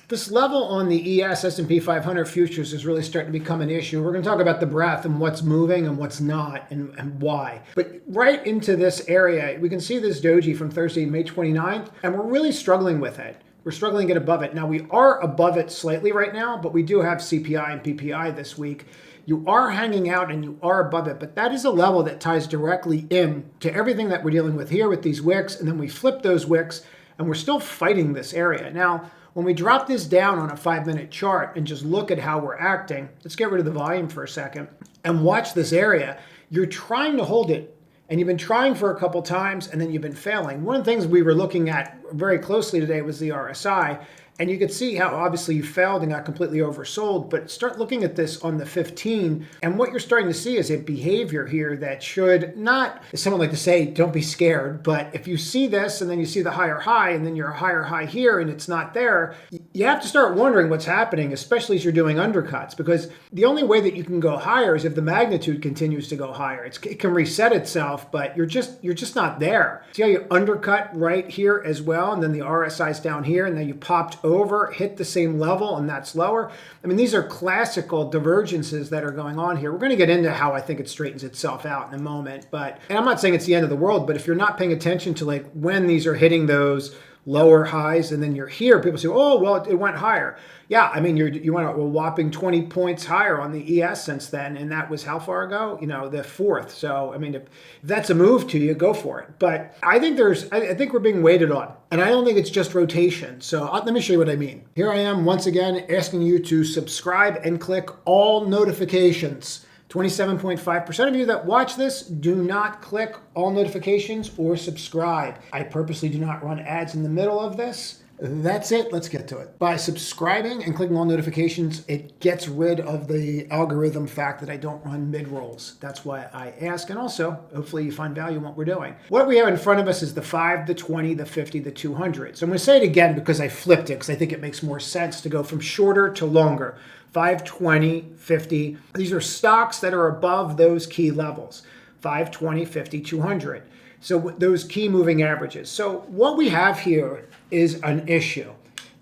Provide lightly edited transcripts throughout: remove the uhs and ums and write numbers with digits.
This level on the ES S&P 500 futures is really starting to become an issue. We're going to talk about the breadth and what's moving and what's not and why. But right into this area, we can see this doji from Thursday, May 29th, and we're really struggling with it. We're struggling to get above it. Now, we are above it slightly right now, but we do have CPI and PPI this week. You are hanging out and you are above it, but that is a level that ties directly in to everything that we're dealing with here with these wicks, and then we flip those wicks, and we're still fighting this area. Now, when we drop this down on a 5-minute chart and just look at how we're acting, let's get rid of the volume for a second and watch this area. You're trying to hold it, and you've been trying for a couple times, and then you've been failing. One of the things we were looking at very closely today was the RSI, and you could see how obviously you failed and got completely oversold, but start looking at this on the 15, and what you're starting to see is a behavior here that should not, as someone like to say, don't be scared, but if you see this and then you see the higher high and then you're a higher high here and it's not there, you have to start wondering what's happening, especially as you're doing undercuts, because the only way that you can go higher is if the magnitude continues to go higher. It can reset itself, but you're just not there. See how you undercut right here as well, and then the RSI's down here, and then you popped over, hit the same level, and that's lower. I mean, these are classical divergences that are going on here. We're going to get into how I think it straightens itself out in a moment, and I'm not saying it's the end of the world, but if you're not paying attention to like when these are hitting those lower highs and then you're here, people say, oh, well, it went higher. Yeah, I mean, you went a whopping 20 points higher on the ES since then, and that was how far ago? You know, the 4th. So, I mean, if that's a move to you, go for it. But I think I think we're being waited on, and I don't think it's just rotation. So let me show you what I mean. Here I am once again asking you to subscribe and click all notifications. 27.5% of you that watch this do not click all notifications or subscribe. I purposely do not run ads in the middle of this. That's it. Let's get to it. By subscribing and clicking all notifications, it gets rid of the algorithm fact that I don't run mid-rolls. That's why I ask. And also, hopefully you find value in what we're doing. What we have in front of us is the 5, the 20, the 50, the 200. So I'm going to say it again because I flipped it because I think it makes more sense to go from shorter to longer. 5, 20, 50. These are stocks that are above those key levels. 5, 20, 50, 200. So those key moving averages. So what we have here is an issue.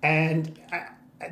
And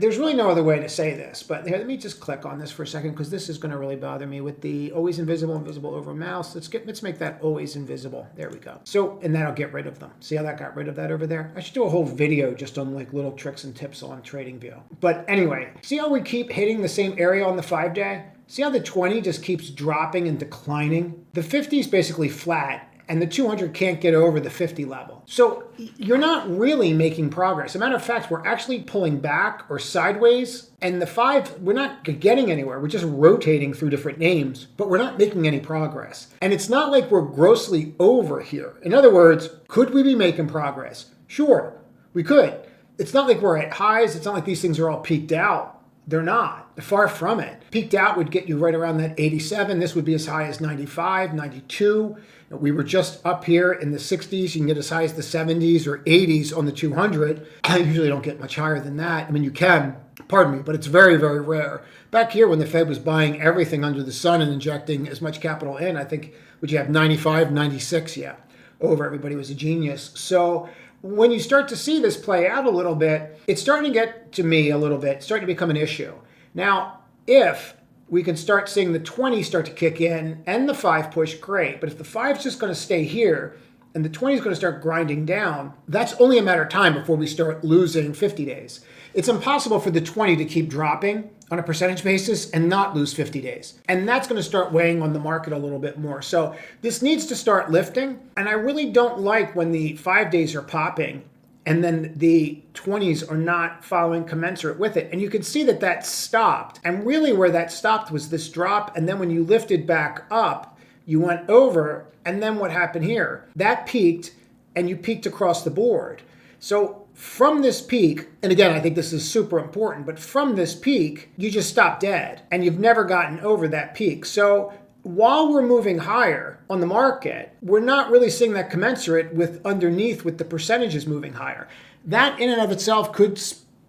there's really no other way to say this, but here, let me just click on this for a second because this is going to really bother me with the always invisible, invisible over mouse. Let's make that always invisible. There we go. So, and that'll get rid of them. See how that got rid of that over there? I should do a whole video just on like little tricks and tips on TradingView. But anyway, see how we keep hitting the same area on the 5-day? See how the 20 just keeps dropping and declining? The 50 is basically flat, and the 200 can't get over the 50 level. So you're not really making progress. As a matter of fact, we're actually pulling back or sideways, and the 5, we're not getting anywhere. We're just rotating through different names, but we're not making any progress. And it's not like we're grossly over here. In other words, could we be making progress? Sure, we could. It's not like we're at highs. It's not like these things are all peaked out. They're not. They're far from it. Peaked out would get you right around that 87. This would be as high as 95, 92. We were just up here in the 60s. You can get as high as the 70s or 80s on the 200. I usually don't get much higher than that. I mean, you can, pardon me, but it's very, very rare. Back here when the Fed was buying everything under the sun and injecting as much capital in, I think, would you have 95, 96? Yeah, over. Everybody was a genius. So when you start to see this play out a little bit, it's starting to get to me a little bit, it's starting to become an issue. Now, if we can start seeing the 20 start to kick in and the 5 push, great. But if the 5 is just going to stay here and the 20 is going to start grinding down, that's only a matter of time before we start losing 50 days. It's impossible for the 20 to keep dropping on a percentage basis and not lose 50 days. And that's going to start weighing on the market a little bit more. So this needs to start lifting. And I really don't like when the 5 days are popping and then the 20s are not following commensurate with it. And you can see that that stopped. And really where that stopped was this drop. And then when you lifted back up, you went over. And then what happened here? That peaked, and you peaked across the board. So from this peak, and again, I think this is super important, but from this peak, you just stopped dead. And you've never gotten over that peak. So while we're moving higher on the market, we're not really seeing that commensurate with underneath with the percentages moving higher. That in and of itself could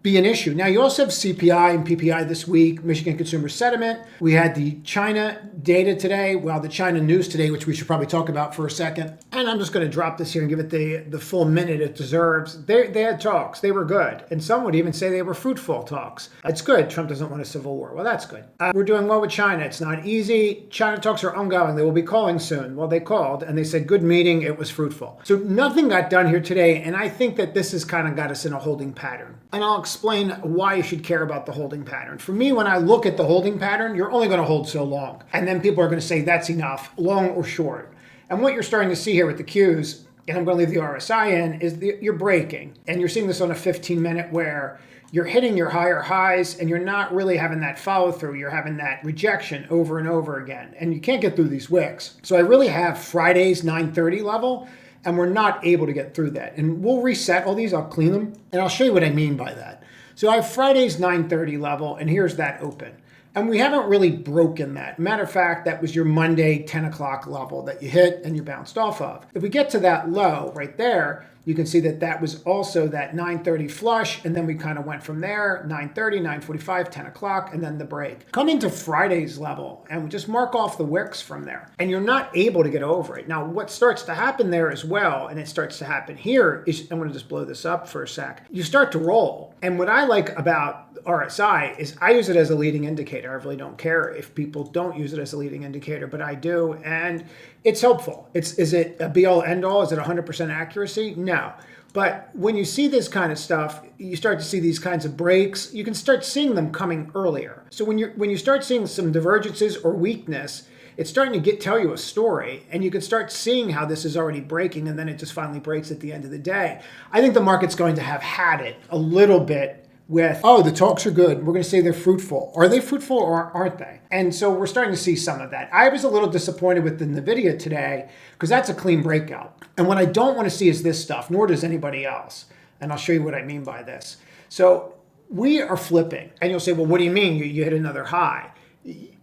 be an issue. Now, you also have CPI and PPI this week, Michigan Consumer Sentiment. We had the China data today, well, the China news today, which we should probably talk about for a second. And I'm just going to drop this here and give it the full minute it deserves. They had talks. They were good. And some would even say they were fruitful talks. It's good. Trump doesn't want a civil war. Well, that's good. We're doing well with China. It's not easy. China talks are ongoing. They will be calling soon. Well, they called and they said, good meeting. It was fruitful. So nothing got done here today. And I think that this has kind of got us in a holding pattern. And I'll explain why you should care about the holding pattern. For me, when I look at the holding pattern, you're only going to hold so long. And then people are going to say that's enough, long or short. And what you're starting to see here with the Qs, and I'm going to leave the RSI in, is you're breaking. And you're seeing this on a 15-minute where you're hitting your higher highs and you're not really having that follow through. You're having that rejection over and over again. And you can't get through these wicks. So I really have Friday's 930 level, and we're not able to get through that. And we'll reset all these. I'll clean them, and I'll show you what I mean by that. So I have Friday's 930 level, and here's that open. And we haven't really broken that. Matter of fact, that was your Monday 10 o'clock level that you hit and you bounced off of. If we get to that low right there, you can see that that was also that 930 flush, and then we kind of went from there, 930, 945, 10 o'clock, and then the break. Come into Friday's level and just mark off the wicks from there, and you're not able to get over it. Now, what starts to happen there as well, and it starts to happen here, is, I'm going to just blow this up for a sec, you start to roll. And what I like about RSI is I use it as a leading indicator. I really don't care if people don't use it as a leading indicator, but I do, and it's helpful. Is it a be-all, end-all? Is it 100% accuracy? No. But when you see this kind of stuff, you start to see these kinds of breaks. You can start seeing them coming earlier. So when you start seeing some divergences or weakness, it's starting to tell you a story, and you can start seeing how this is already breaking, and then it just finally breaks at the end of the day. I think the market's going to have had it a little bit with, oh, the talks are good. We're going to say they're fruitful. Are they fruitful or aren't they? And so we're starting to see some of that. I was a little disappointed with the NVIDIA today because that's a clean breakout. And what I don't want to see is this stuff, nor does anybody else. And I'll show you what I mean by this. So we are flipping. And you'll say, well, what do you mean? You hit another high.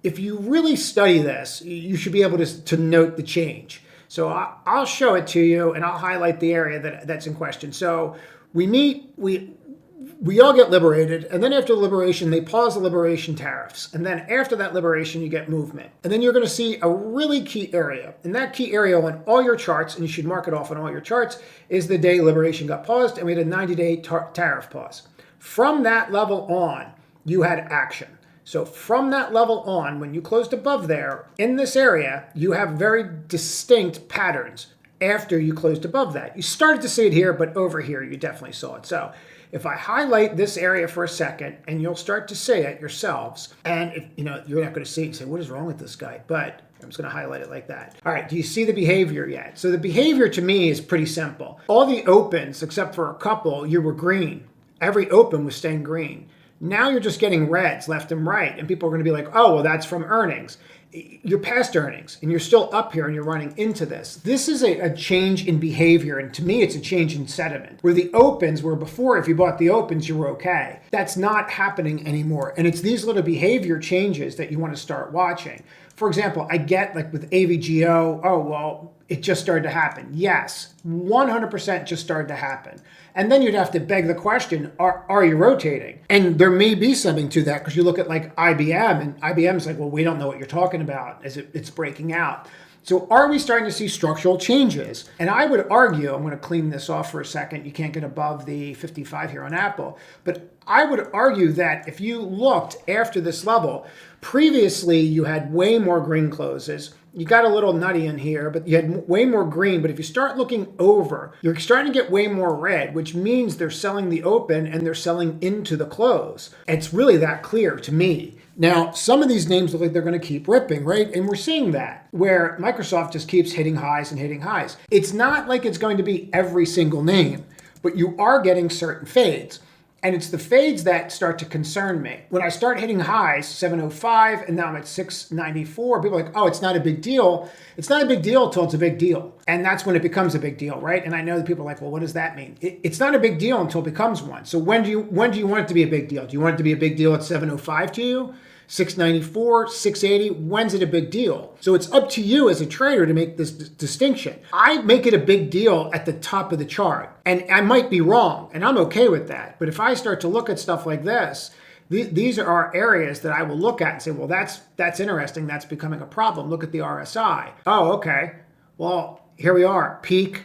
If you really study this, you should be able to note the change. So I'll show it to you, and I'll highlight the area that's in question. So we meet, we all get liberated, and then after liberation, they pause the liberation tariffs. And then after that liberation, you get movement. And then you're going to see a really key area. And that key area on all your charts, and you should mark it off on all your charts, is the day liberation got paused, and we had a 90-day tariff pause. From that level on, you had action. So from that level on, when you closed above there, in this area, you have very distinct patterns after you closed above that. You started to see it here, but over here, you definitely saw it. So if I highlight this area for a second, and you'll start to see it yourselves, and if, you're not going to see it and say, what is wrong with this guy? But I'm just going to highlight it like that. All right, do you see the behavior yet? So the behavior to me is pretty simple. All the opens, except for a couple, you were green. Every open was staying green. Now you're just getting reds left and right, and people are going to be like, oh, well, that's from earnings. You're past earnings, and you're still up here, and you're running into this. This is a change in behavior, and to me, it's a change in sentiment. Where the opens were before, if you bought the opens, you were okay. That's not happening anymore, and it's these little behavior changes that you want to start watching. For example, I get like with AVGO, oh, well, it just started to happen. Yes, 100% just started to happen. And then you'd have to beg the question, are you rotating? And there may be something to that because you look at like IBM, and IBM's like, well, we don't know what you're talking about as it's breaking out. So are we starting to see structural changes? And I would argue, I'm going to clean this off for a second. You can't get above the 55 here on Apple. But I would argue that if you looked after this level, previously you had way more green closes. You got a little nutty in here, but you had way more green. But if you start looking over, you're starting to get way more red, which means they're selling the open and they're selling into the close. It's really that clear to me. Now, some of these names look like they're going to keep ripping, right? And we're seeing that, where Microsoft just keeps hitting highs and hitting highs. It's not like it's going to be every single name, but you are getting certain fades. And it's the fades that start to concern me. When I start hitting highs, 705, and now I'm at 694, people are like, oh, it's not a big deal. It's not a big deal until it's a big deal. And that's when it becomes a big deal, right? And I know that people are like, well, what does that mean? It's not a big deal until it becomes one. So when do you want it to be a big deal? Do you want it to be a big deal at 705 to you? 694, 680, when's it a big deal? So it's up to you as a trader to make this distinction. I make it a big deal at the top of the chart, and I might be wrong, and I'm okay with that. But if I start to look at stuff like this, these are areas that I will look at and say, well, that's interesting. That's becoming a problem. Look at the RSI. Oh, okay. Well, here we are, peak,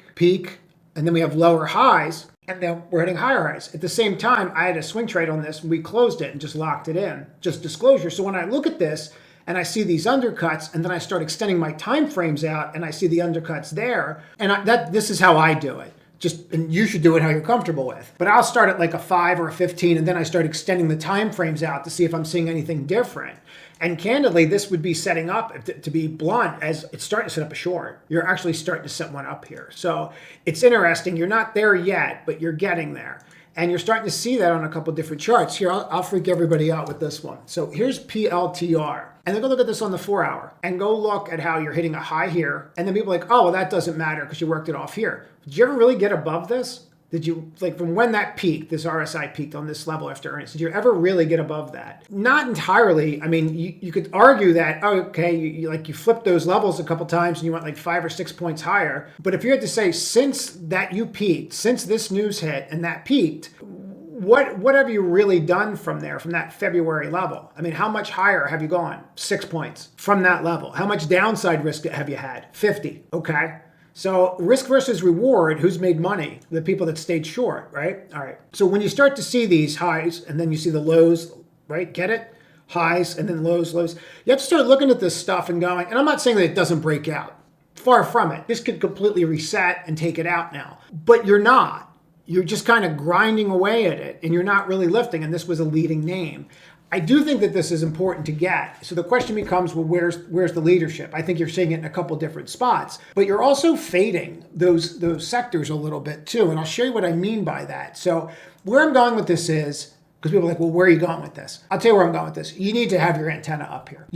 and then we have lower highs. And then we're hitting higher highs. At the same time, I had a swing trade on this and we closed it and just locked it in. Just disclosure. So when I look at this and I see these undercuts and then I start extending my time frames out and I see the undercuts there, and this is how I do it. And you should do it how you're comfortable with. But I'll start at like a 5 or a 15 and then I start extending the time frames out to see if I'm seeing anything different. And candidly, this would be setting up, to be blunt, as it's starting to set up a short. You're actually starting to set one up here. So it's interesting. You're not there yet, but you're getting there. And you're starting to see that on a couple different charts. Here, I'll freak everybody out with this one. So here's PLTR. And then go look at this on the 4-hour. And go look at how you're hitting a high here. And then people are like, oh, well, that doesn't matter because you worked it off here. Did you ever really get above this? Did you, like, from when that peaked, this RSI peaked on this level after earnings, did you ever really get above that? Not entirely. I mean, you could argue that, oh, okay, you flipped those levels a couple times and you went like 5 or 6 points higher. But if you had to say, since that you peaked, since this news hit and that peaked, what have you really done from there, from that February level? I mean, how much higher have you gone? 6 points from that level. How much downside risk have you had? 50, okay? So risk versus reward, who's made money? The people that stayed short, right? All right. So when you start to see these highs and then you see the lows, right? Get it? Highs and then lows. You have to start looking at this stuff and going, and I'm not saying that it doesn't break out. Far from it. This could completely reset and take it out now. But you're not. You're just kind of grinding away at it and you're not really lifting. And this was a leading name. I do think that this is important to get. So the question becomes, well, where's the leadership? I think you're seeing it in a couple different spots, but you're also fading those sectors a little bit too. And I'll show you what I mean by that. So where I'm going with this is, because people are like, well, where are you going with this? I'll tell you where I'm going with this. You need to have your antenna up here.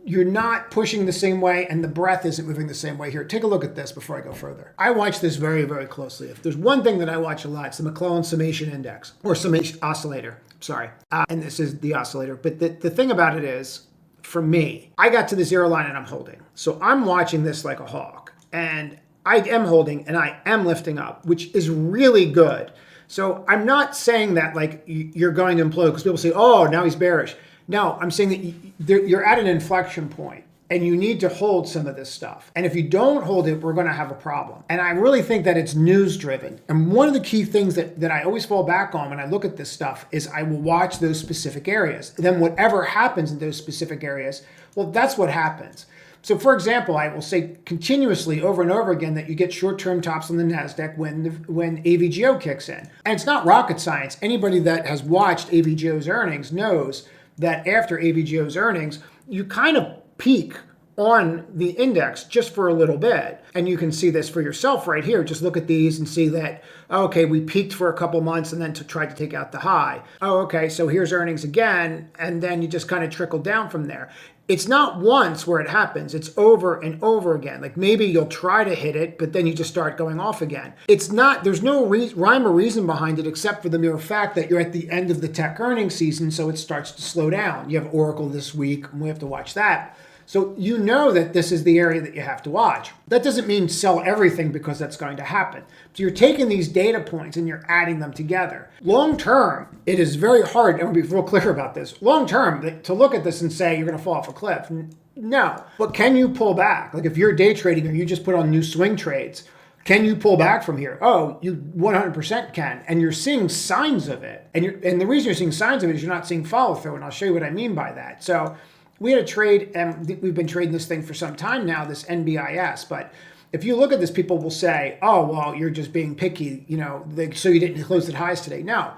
You're not pushing the same way and the breath isn't moving the same way here. Take a look at this before I go further. I watch this very, very closely. If there's one thing that I watch a lot, it's the McClellan Summation Index, or Summation Oscillator, sorry. And this is the oscillator. But the thing about it is, for me, I got to the zero line and I'm holding. So I'm watching this like a hawk. And I am holding and I am lifting up, which is really good. So I'm not saying that like you're going to implode because people say, oh, now he's bearish. No, I'm saying that you're at an inflection point and you need to hold some of this stuff. And if you don't hold it, we're going to have a problem. And I really think that it's news driven. And one of the key things that I always fall back on when I look at this stuff is I will watch those specific areas. Then whatever happens in those specific areas, well, that's what happens. So for example, I will say continuously over and over again that you get short-term tops on the NASDAQ when AVGO kicks in. And it's not rocket science. Anybody that has watched AVGO's earnings knows that after AVGO's earnings, you kind of peak on the index just for a little bit. And you can see this for yourself right here. Just look at these and see that, okay, we peaked for a couple months and then tried to take out the high. Oh, okay, so here's earnings again. And then you just kind of trickle down from there. It's not once where it happens. It's over and over again. Like maybe you'll try to hit it, but then you just start going off again. It's not, there's no rhyme or reason behind it except for the mere fact that you're at the end of the tech earnings season, so it starts to slow down. You have Oracle this week, and we have to watch that. So you know that this is the area that you have to watch. That doesn't mean sell everything because that's going to happen. So you're taking these data points and you're adding them together. Long term, it is very hard, and I'll be real clear about this. Long term, to look at this and say you're going to fall off a cliff. No. But can you pull back? Like if you're day trading or you just put on new swing trades, can you pull back from here? Oh, you 100% can. And you're seeing signs of it. And the reason you're seeing signs of it is you're not seeing follow through. And I'll show you what I mean by that. So we had a trade, and we've been trading this thing for some time now, this NBIS. But if you look at this, people will say, oh, well, you're just being picky, so you didn't close at highs today. No,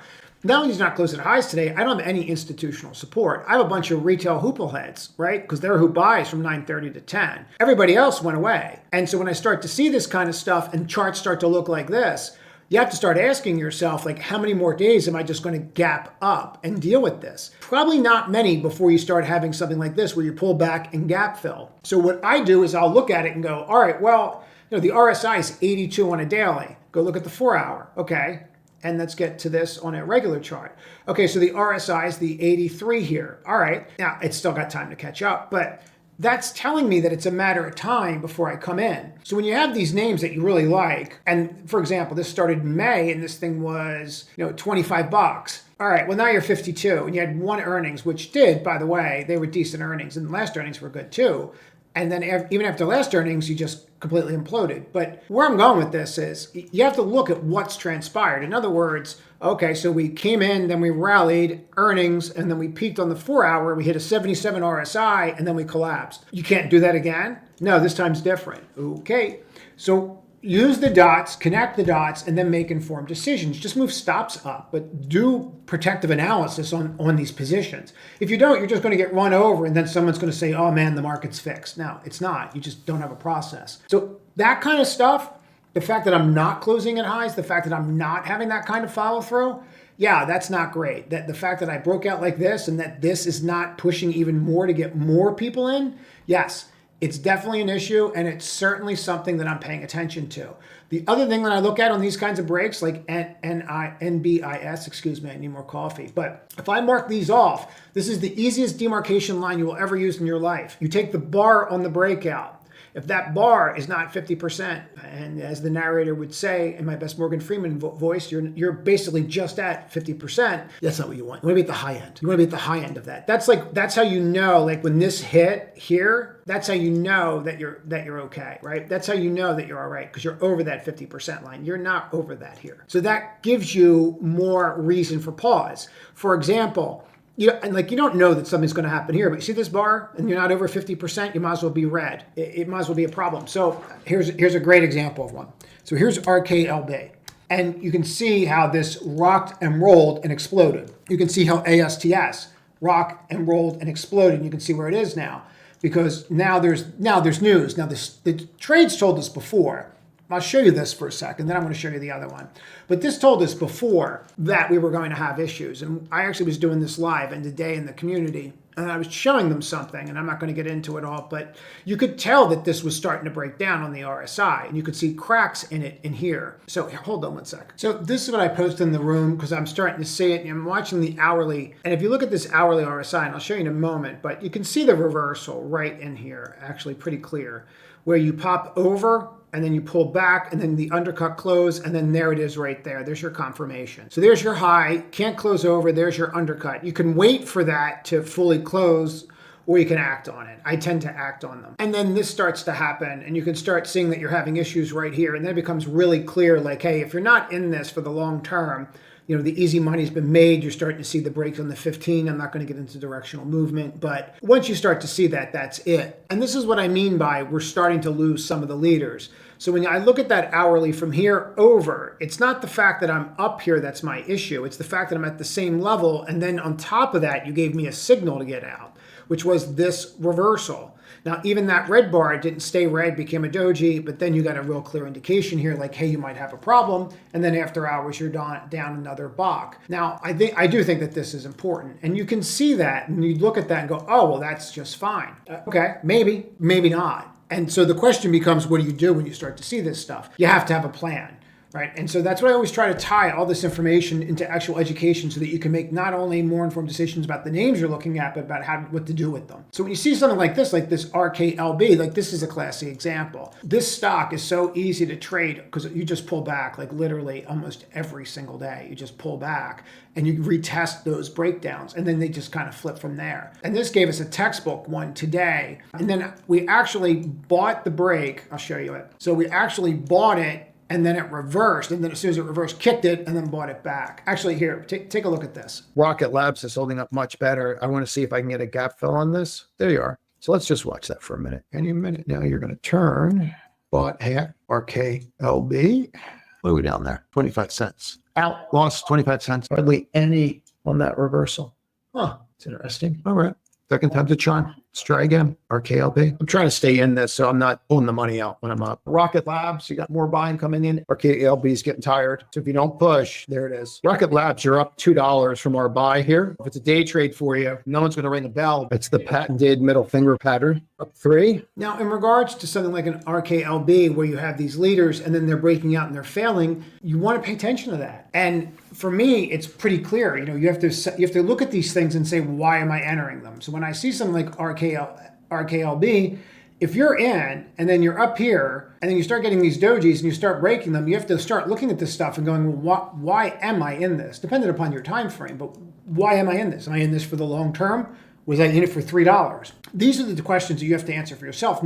not only is not close at highs today, I don't have any institutional support. I have a bunch of retail hoople heads, right? Because they're who buys from 9:30 to 10. Everybody else went away. And so when I start to see this kind of stuff and charts start to look like this, you have to start asking yourself, like, how many more days am I just going to gap up and deal with this? Probably not many before you start having something like this where you pull back and gap fill. So what I do is I'll look at it and go, all right, well, the RSI is 82 on a daily. Go look at the 4-hour. Okay. And let's get to this on a regular chart. Okay, so the RSI is the 83 here. All right, now it's still got time to catch up, but that's telling me that it's a matter of time before I come in. So when you have these names that you really like, and for example, this started in May and this thing was, 25 bucks. All right, well now you're 52 and you had one earnings, which did, by the way, they were decent earnings and the last earnings were good too. And then even after last earnings, you just completely imploded. But where I'm going with this is you have to look at what's transpired. In other words, okay, so we came in, then we rallied earnings, and then we peaked on the 4 hour. We hit a 77 RSI, and then we collapsed. You can't do that again? No, this time's different. Okay, so use the dots, connect the dots, and then make informed decisions. Just move stops up, but do protective analysis on these positions. If you don't, you're just going to get run over, and then someone's going to say, oh man, the market's fixed. No, it's not. You just don't have a process. So that kind of stuff, the fact that I'm not closing at highs, the fact that I'm not having that kind of follow through, yeah, that's not great. That the fact that I broke out like this and that this is not pushing even more to get more people in, yes, it's definitely an issue, and it's certainly something that I'm paying attention to. The other thing that I look at on these kinds of breaks, like NBIS, excuse me, I need more coffee. But if I mark these off, this is the easiest demarcation line you will ever use in your life. You take the bar on the breakout. If that bar is not 50%, and as the narrator would say in my best Morgan Freeman voice, you're basically just at 50%. That's not what you want. You want to be at the high end. You want to be at the high end of that. That's how you know, like when this hit here, that's how you know that you're okay, right? That's how you know that you're all right, because you're over that 50% line. You're not over that here. So that gives you more reason for pause. For example, you don't know that something's going to happen here, but you see this bar and you're not over 50%, you might as well be red. It might as well be a problem. So here's a great example of one. So here's RKLB. And you can see how this rocked and rolled and exploded. You can see how ASTS rocked and rolled and exploded. And you can see where it is now, because now there's news. Now the trades told us before. I'll show you this for a second, then I'm going to show you the other one. But this told us before that we were going to have issues. And I actually was doing this live and today in the community, and I was showing them something, and I'm not going to get into it all, but you could tell that this was starting to break down on the RSI, and you could see cracks in it in here. So hold on one second. So this is what I posted in the room because I'm starting to see it, and I'm watching the hourly. And if you look at this hourly RSI, and I'll show you in a moment, but you can see the reversal right in here, actually pretty clear, where you pop over, and then you pull back, and then the undercut close, and then there it is right there. There's your confirmation. So there's your high, can't close over, there's your undercut. You can wait for that to fully close, or you can act on it. I tend to act on them. And then this starts to happen, and you can start seeing that you're having issues right here, and then it becomes really clear, like, hey, if you're not in this for the long term, the easy money's been made. You're starting to see the breaks on the 15. I'm not going to get into directional movement, but once you start to see that, that's it. And this is what I mean by we're starting to lose some of the leaders. So when I look at that hourly from here over, it's not the fact that I'm up here that's my issue. It's the fact that I'm at the same level. And then on top of that, you gave me a signal to get out, which was this reversal. Now, even that red bar didn't stay red, became a doji, but then you got a real clear indication here, like, hey, you might have a problem. And then after hours, you're down another block. Now, I do think that this is important. And you can see that, and you look at that and go, oh, well, that's just fine. Okay, maybe not. And so the question becomes, what do you do when you start to see this stuff? You have to have a plan. Right. And so that's why I always try to tie all this information into actual education so that you can make not only more informed decisions about the names you're looking at, but about what to do with them. So when you see something like this RKLB, like this is a classic example. This stock is so easy to trade because you just pull back, like literally almost every single day. You just pull back and you retest those breakdowns, and then they just kind of flip from there. And this gave us a textbook one today. And then we actually bought the break. I'll show you it. So we actually bought it, and then it reversed, and then as soon as it reversed, kicked it, and then bought it back. Actually, here, take a look at this. Rocket Labs is holding up much better. I want to see if I can get a gap fill on this. There you are. So let's just watch that for a minute. Any minute now, you're going to turn. Bought here, RKLB. What are we down there? 25 cents. Out, lost 25 cents. Hardly any on that reversal. Huh, it's interesting. All right. Second time's a charm. Let's try again. RKLB. I'm trying to stay in this, so I'm not pulling the money out when I'm up. Rocket Labs, you got more buying coming in. RKLB is getting tired. So if you don't push, there it is. Rocket Labs, you're up $2 from our buy here. If it's a day trade for you, no one's going to ring a bell. It's the patented middle finger pattern. Up 3. Now, in regards to something like an RKLB, where you have these leaders and then they're breaking out and they're failing, you want to pay attention to that. And for me, it's pretty clear. You have to look at these things and say, why am I entering them? So when I see something like RKLB, if you're in and then you're up here and then you start getting these dojis and you start breaking them, you have to start looking at this stuff and going, well, why am I in this? Depending upon your time frame, but why am I in this? Am I in this for the long term? Was I in it for $3? These are the questions that you have to answer for yourself.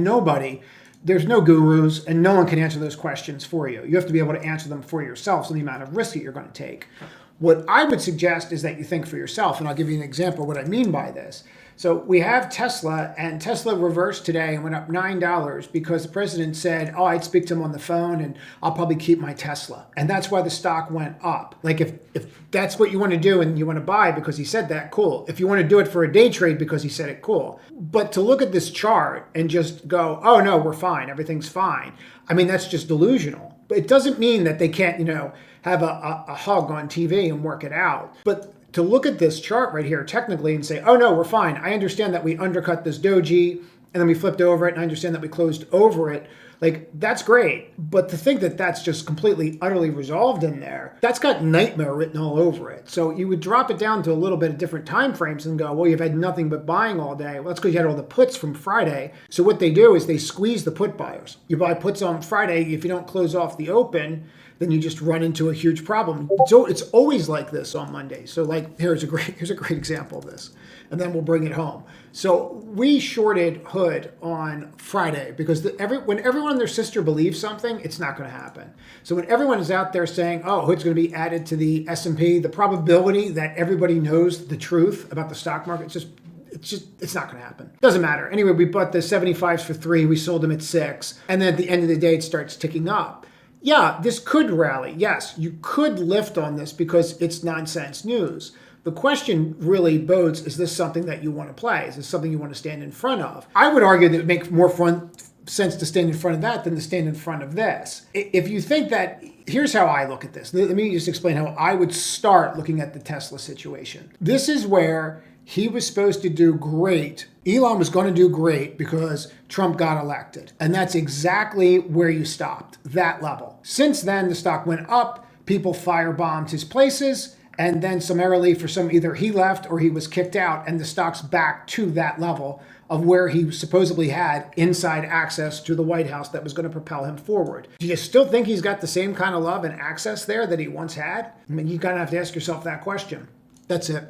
There's no gurus, and no one can answer those questions for you. You have to be able to answer them for yourself, so the amount of risk that you're going to take. What I would suggest is that you think for yourself, and I'll give you an example of what I mean by this. So we have Tesla, and Tesla reversed today and went up $9 because the president said, oh, I'd speak to him on the phone and I'll probably keep my Tesla. And that's why the stock went up. Like if that's what you want to do and you want to buy because he said that, cool. If you want to do it for a day trade because he said it, cool. But to look at this chart and just go, oh no, we're fine, everything's fine. I mean, that's just delusional. But it doesn't mean that they can't, have a hug on TV and work it out. But to look at this chart right here technically and say, oh no, we're fine. I understand that we undercut this doji and then we flipped over it, and I understand that we closed over it. Like, that's great. But to think that that's just completely, utterly resolved in there, that's got nightmare written all over it. So you would drop it down to a little bit of different time frames and go, well, you've had nothing but buying all day. Well, that's because you had all the puts from Friday. So what they do is they squeeze the put buyers. You buy puts on Friday. If you don't close off the open, then you just run into a huge problem. So it's always like this on Monday. So like, here's a great example of this, and then we'll bring it home. So we shorted Hood on Friday because when everyone and their sister believes something, it's not going to happen. So when everyone is out there saying, oh, Hood's going to be added to the S&P, the probability that everybody knows the truth about the stock market, it's not going to happen. Doesn't matter. Anyway, we bought the 75s for 3. We sold them at 6. And then at the end of the day, it starts ticking up. Yeah, this could rally. Yes, you could lift on this because it's nonsense news. The question really bodes, is this something that you want to play? Is this something you want to stand in front of? I would argue that it would make more sense to stand in front of that than to stand in front of this. If you think that, here's how I look at this. Let me just explain how I would start looking at the Tesla situation. This is where he was supposed to do great. Elon was going to do great because Trump got elected. And that's exactly where you stopped, that level. Since then, the stock went up, people firebombed his places, and then summarily either he left or he was kicked out, and the stock's back to that level of where he supposedly had inside access to the White House that was going to propel him forward. Do you still think he's got the same kind of love and access there that he once had? I mean, you kind of have to ask yourself that question. That's it.